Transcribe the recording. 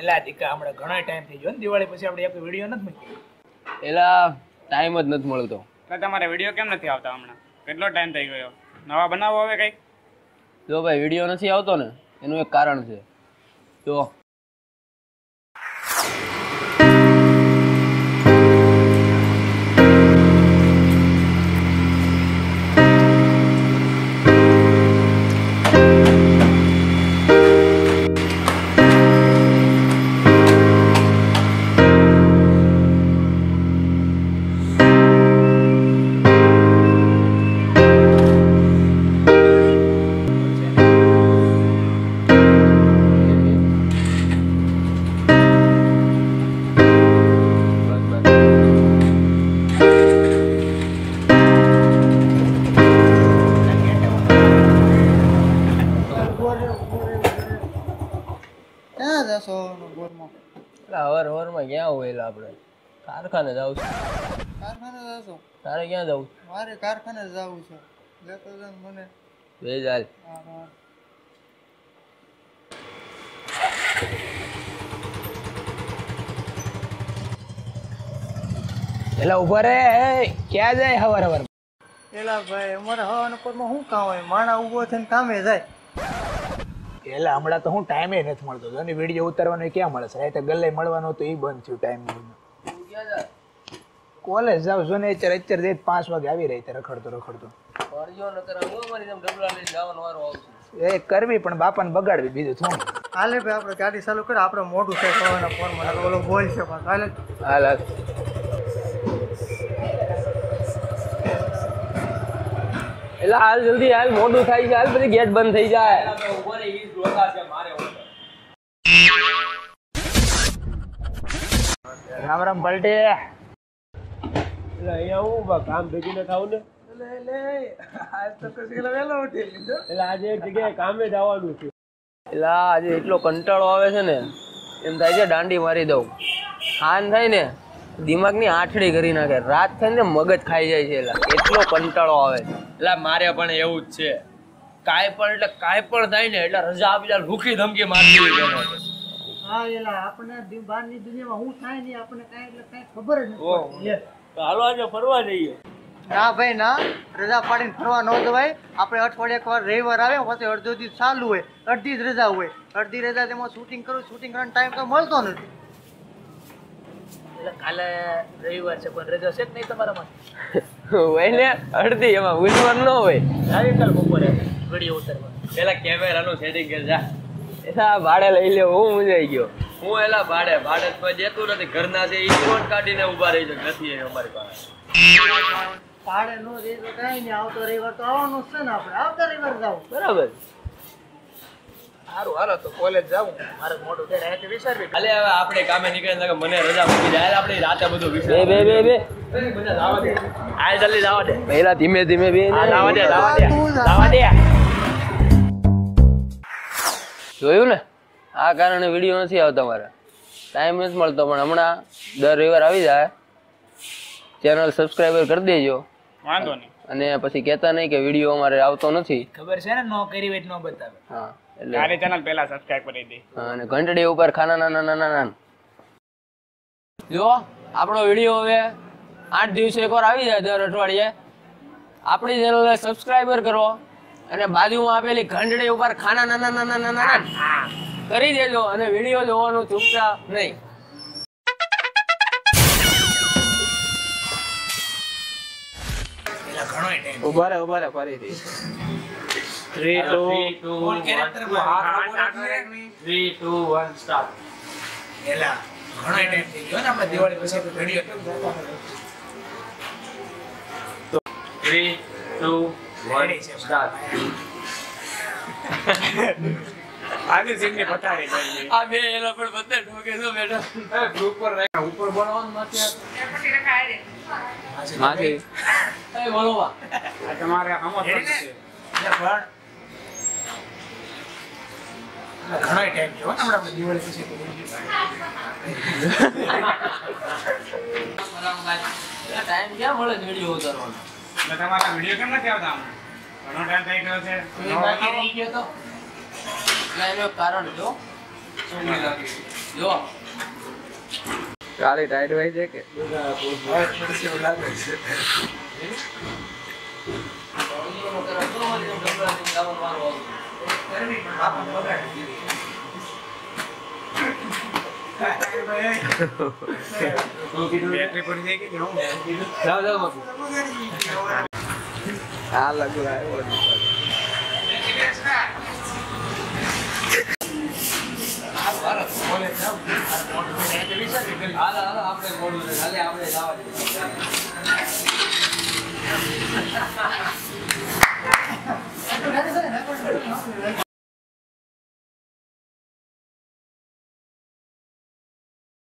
એલા દીકા હમણાં ઘણો ટાઈમ થઈ ગયો ને દિવાળી પછી આપણે એક વિડિયો નથી મૂક્યો. એલા ટાઈમ જ નથી મળતો. એટલે તમારે વિડીયો કેમ નથી આવતા હમણાં? કેટલો ટાઈમ થઈ ગયો? નવા બનાવો હવે કંઈક. જો ભાઈ વિડીયો નથી આવતો ને એનું એક કારણ છે. જો હવારમાં ક્યાં હોય એટલે આપણે કારખાને જવું છે. કારખાને જશો? તારે ક્યાં જવું? મારે કારખાને જવું છે. લેતો જાવ મને. બે ચાલ. એલા ઉભા રે ક્યાં જાય હવાર હવાર? એલા ભાઈ અમારે હવાના પરમાં શું કામ હોય? માણા ઊભો થઈને કામે જાય. એલા હમણાં તો હું ટાઈમે નથી મળતો. અને વિડીયો ઉતારવાનો ક્યાં મળે છે? રાતે ગલ્લે મળવાનો તો એ બંધ થયું ટાઈમ. કોલેજ જાવ છો ને અત્યારે 5 વાગે આવી રહી રખડતો એ કરવી પણ બાપાને બગાડવી બીજું શું. હાલે ભાઈ આપણે ગાડી ચાલુ કરે આપણે મોઢું થાય હવાના પરમાં ઓલો બોલ છે પાછો. હાલે હાલ એટલે હાલ જલ્દી હાલ મોડું થાય છે. હાલ પછી ગેટ બંધ થઈ જાય. રામ રામ પલટે. અહીંયા હું કામ ભેગી ન થાવ ને એટલે આજે એક જગ્યાએ કામે જવાનું છે. એટલે આજે એટલો કંટાળો આવે છે ને એમ થાય છે દાંડી મારી દઉં. હાન થાય ને દિમાગની આઠડી કરી નાખે. રાત થાય ને મગજ ખાઈ જાય છે. એટલો કંટાળો આવે છે. એટલે મારે પણ એવું જ છે. કાંઈ પણ થાય ને એટલે રજા આપી જાય ભૂખી ધમકી મારી દેવી. હા એલા આપણે બહારની દુનિયામાં શું થાય ને આપણને કાંઈ ખબર જ નથી. હાલો આજે ફરવા જઈએ. ના ભાઈ ના, રજા પાડીને ફરવા ન જવાય. આપણે અઠવાડિયે એકવાર રવિવાર આવે પછી અડધો દિવસ ચાલુ હોય, અડધી જ રજા હોય. અડધી રજા તેમાં શૂટિંગ કરવાનો ટાઈમ તો મળતો નથી. એટલે કાલે રવિવાર છે પણ રજા છે જ નહીં તમારામાં? હોય ને અડધી એમાં ઉજવણ ન હોય. આવી કાલ બપોરે વિડીયો ઉતારવા પેલા કેમેરાનું સેટિંગ કર જા. એલા ભાડે લઈ લે. હું મુંજાઈ ગયો. હું એલા ભાડે કોઈ દેતું નથી. ઘરના છે ઈ કોટ કાઢીને ઊભા રહી જાય. નથી અમારી પાસે ભાડે નો દે તો કાંઈ નહીં. આવતો રવિવાર તો આવવાનું છે ને આપણે. આવતા રવિવાર જાવ બરાબર. સારું હાલો તો કોલેજ જાવું. મારે મોડું થાય રાતે વિચારવી. હાલે હવે આપણે કામે નીકળે મને રજા મૂકી જાય. આપણે રાતે બધું વિચાર. બે આ જલ્દી જવા દે. પહેલા ધીમે ધીમે બે જવા દે. જોયું ને આ કારણે વિડીયો નથી આવતા. મારે ટાઈમ નથી મળતો. પણ હમણાં દર રવિવાર આવી જાય. ચેનલ સબસ્ક્રાઈબર કરી દેજો. વાંધો નહીં. અને પછી કહેતા નહીં કે વિડીયો અમારે આવતો નથી. ખબર છે ને નો કરી હોય ન બતાવે. હા એટલે તારી ચેનલ પહેલા સબસ્ક્રાઇબ કરી દે. અને ઘંટડી ઉપર ખાના નાના જો આપણો વિડીયો હવે 8 દિવસે એકવાર આવી જાય. દર અઠવાડિયે આપણી ચેનલને સબસ્ક્રાઈબર કરો અને બાજુમાં આપેલી ઘંટડી ઉપર ખાના નાના કરી દેજો. અને વિડીયો જોવાનું ચૂકતા નહીં. ઉભા રે ફરીથી 3 2 1 સ્ટાર્ટ. એલા ઘણો ટાઈમ થઈ ગયો ને આપણે દિવાળી પછી તો વિડિયો 3 2 1 સ્ટાર્ટ. આજે સીનની પતારી કરી. આ બે એલા પણ બધા ઠોકે તો બેટા ગ્રુપ પર રહે ઉપર બોલવાનું માથે પટ્ટી રખાય રે માથે એ બોલવા આ તમારે આમાં છે. એટલે પણ ઘણો ટાઈમ થયો ને આપણે દિવાળી પછી તો ટાઈમ ક્યાં મળે વિડીયો ઉતારવાનો? એટલે તમારા વિડીયો કેમ નથી આવતા? ઘણો ટાઈમ થઈ ગયો છે. બાકી રહી ગયો તો એનું કારણ જો શું લાગે જો ગાડી ટાઈટ હોય છે કે બેટરી પૂરી થઈ ગઈ કે હું જાવ જાવ આ લાગુ આવ્યો આપણે મોડું હાલે આપણે જવા દઈએ